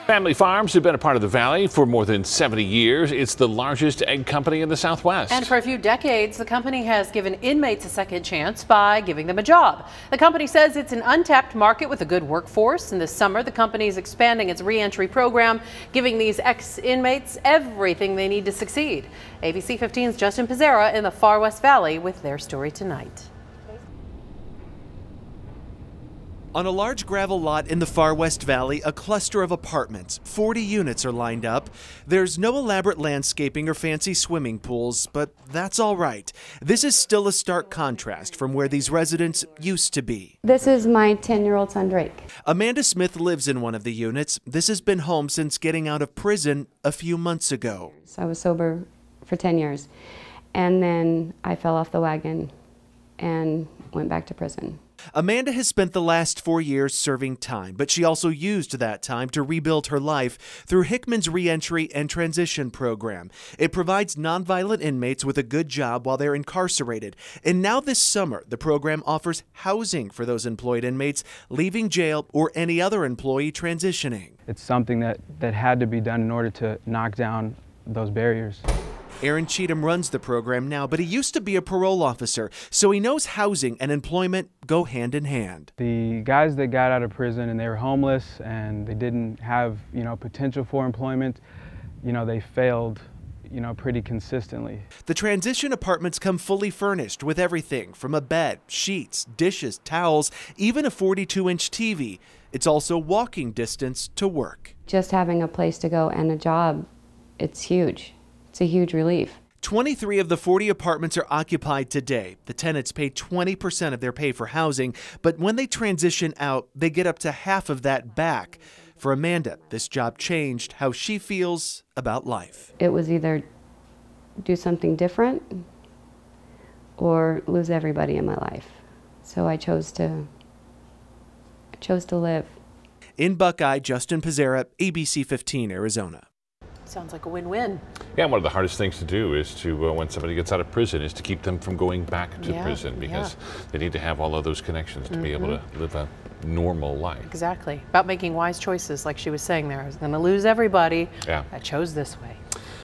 Family Farms have been a part of the Valley for more than 70 years. It's the largest egg company in the Southwest. And for a few decades, the company has given inmates a second chance by giving them a job. The company says it's an untapped market with a good workforce. And this summer, the company is expanding its reentry program, giving these ex-inmates everything they need to succeed. ABC 15's Justin Pizzera in the Far West Valley with their story tonight. On a large gravel lot in the Far West Valley, a cluster of apartments. 40 units are lined up. There's no elaborate landscaping or fancy swimming pools, but that's all right. This is still a stark contrast from where these residents used to be. This is my 10-year-old son, Drake. Amanda Smith lives in one of the units. This has been home since getting out of prison a few months ago. I was sober for 10 years, and then I fell off the wagon and went back to prison. Amanda has spent the last 4 years serving time, but she also used that time to rebuild her life through Hickman's reentry and transition program. It provides nonviolent inmates with a good job while they're incarcerated. And now this summer, the program offers housing for those employed inmates leaving jail or any other employee transitioning. It's something that had to be done in order to knock down those barriers. Aaron Cheatham runs the program now, but he used to be a parole officer, so he knows housing and employment go hand in hand. The guys that got out of prison and they were homeless and they didn't have, potential for employment, they failed, pretty consistently. The transition apartments come fully furnished with everything from a bed, sheets, dishes, towels, even a 42-inch TV. It's also walking distance to work. Just having a place to go and a job, it's huge. It's a huge relief. 23 of the 40 apartments are occupied today. The tenants pay 20% of their pay for housing, but when they transition out, they get up to half of that back. For Amanda, this job changed how she feels about life. It was either do something different or lose everybody in my life. So I chose to live. In Buckeye, Justin Pizzera, ABC 15, Arizona. Sounds like a win-win. Yeah, one of the hardest things to do is to, when somebody gets out of prison, is to keep them from going back to prison, because they need to have all of those connections to be able to live a normal life. Exactly. About making wise choices, like she was saying there. I was going to lose everybody. I chose this way.